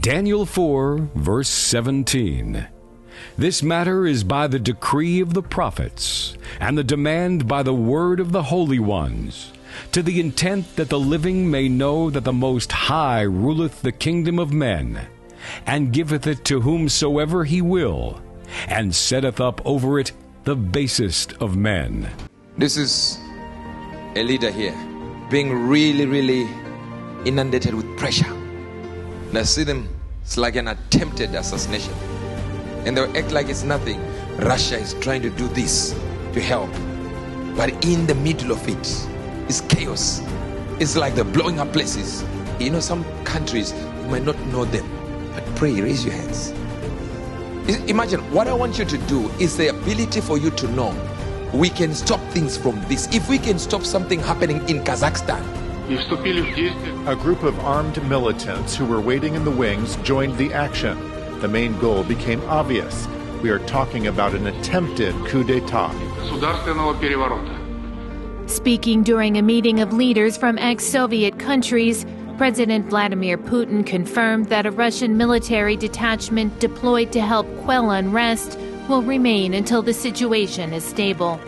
Daniel 4, verse 17. This matter is by the decree of the prophets, and the demand by the word of the holy ones, to the intent that the living may know that the Most High ruleth the kingdom of men, and giveth it to whomsoever he will, and setteth up over it the basest of men. This is a leader here being really inundated with pressure. And I see them, it's like an attempted assassination. And they'll act like it's nothing. Russia is trying to do this to help. But in the middle of it is chaos. It's like they're blowing up places. You know, some countries, you might not know them. But pray, raise your hands. Imagine, what I want you to do is the ability for you to know we can stop things from this. If we can stop something happening in Kazakhstan. A group of armed militants who were waiting in the wings joined the action. The main goal became obvious. We are talking about an attempted coup d'etat. Speaking during a meeting of leaders from ex-Soviet countries, President Vladimir Putin confirmed that a Russian military detachment deployed to help quell unrest will remain until the situation is stable.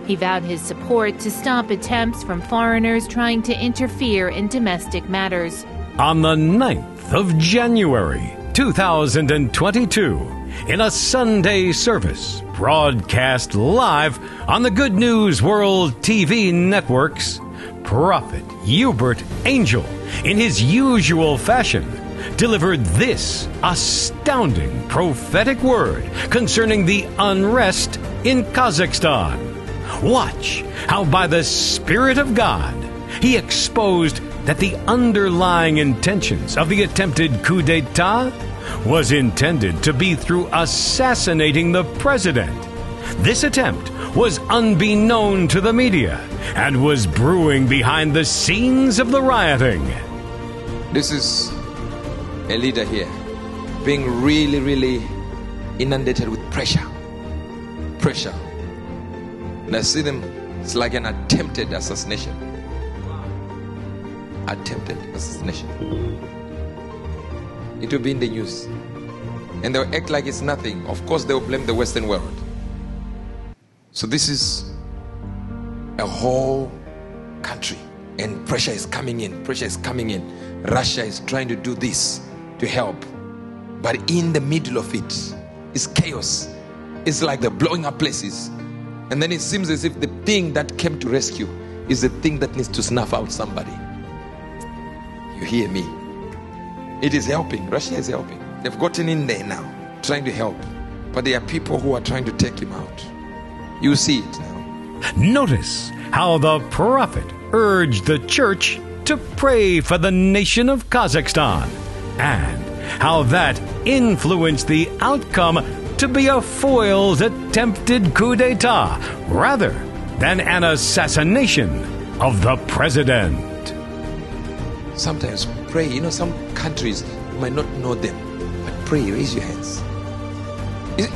He vowed his support to stop attempts from foreigners trying to interfere in domestic matters. On the 9th of January, 2022, in a Sunday service broadcast live on the Good News World TV networks, Prophet Uebert Angel, in his usual fashion, delivered this astounding prophetic word concerning the unrest in Kazakhstan. Watch how by the Spirit of God he exposed that the underlying intentions of the attempted coup d'etat was intended to be through assassinating the president. This attempt was unbeknown to the media and was brewing behind the scenes of the rioting. This is a leader here being really inundated with pressure. And I see them, it's like an attempted assassination. Attempted assassination. It will be in the news. And they'll act like it's nothing. Of course, they'll blame the Western world. So this is a whole country. And pressure is coming in. Russia is trying to do this to help. But in the middle of it is chaos. It's like they're blowing up places. And then it seems as if the thing that came to rescue is the thing that needs to snuff out somebody. You hear me? It is helping. Russia is helping. They've gotten in there now, trying to help. But there are people who are trying to take him out. You see it now. Notice how the prophet urged the church to pray for the nation of Kazakhstan, and how that influenced the outcome to be a foiled attempted coup d'etat rather than an assassination of the president. Sometimes pray. You know, some countries, you might not know them, but pray, raise your hands.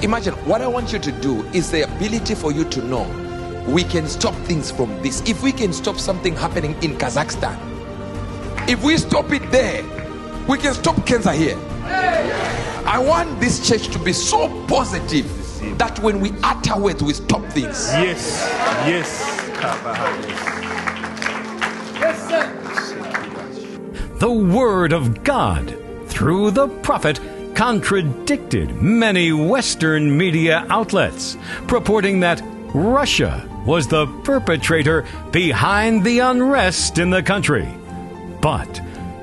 Imagine, what I want you to do is the ability for you to know we can stop things from this. If we can stop something happening in Kazakhstan, if we stop it there, we can stop cancer here. I want this church to be so positive that when we utter words, we stop things. Yes. The word of God, through the prophet, contradicted many Western media outlets, purporting that Russia was the perpetrator behind the unrest in the country. But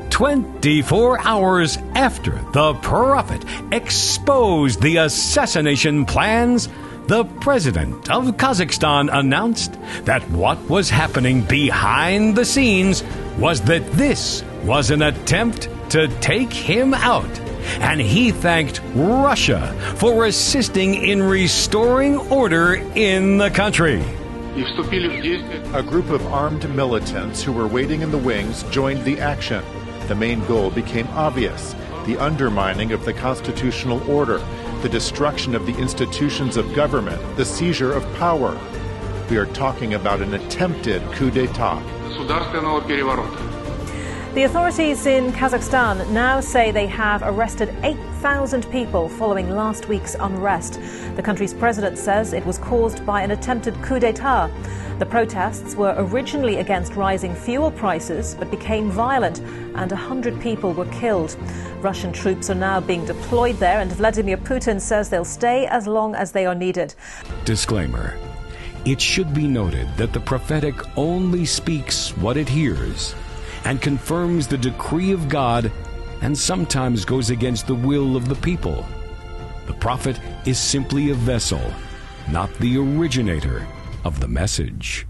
24 hours after the prophet exposed the assassination plans, the president of Kazakhstan announced that what was happening behind the scenes was that this was an attempt to take him out, and he thanked Russia for assisting in restoring order in the country. A group of armed militants who were waiting in the wings joined the action. The main goal became obvious: the undermining of the constitutional order, the destruction of the institutions of government, the seizure of power. We are talking about an attempted coup d'etat. The authorities in Kazakhstan now say they have arrested 8,000 people following last week's unrest. The country's president says it was caused by an attempted coup d'etat. The protests were originally against rising fuel prices but became violent, and 100 people were killed. Russian troops are now being deployed there, and Vladimir Putin says they'll stay as long as they are needed. Disclaimer. It should be noted that the prophetic only speaks what it hears and confirms the decree of God, and sometimes goes against the will of the people. The prophet is simply a vessel, not the originator of the message.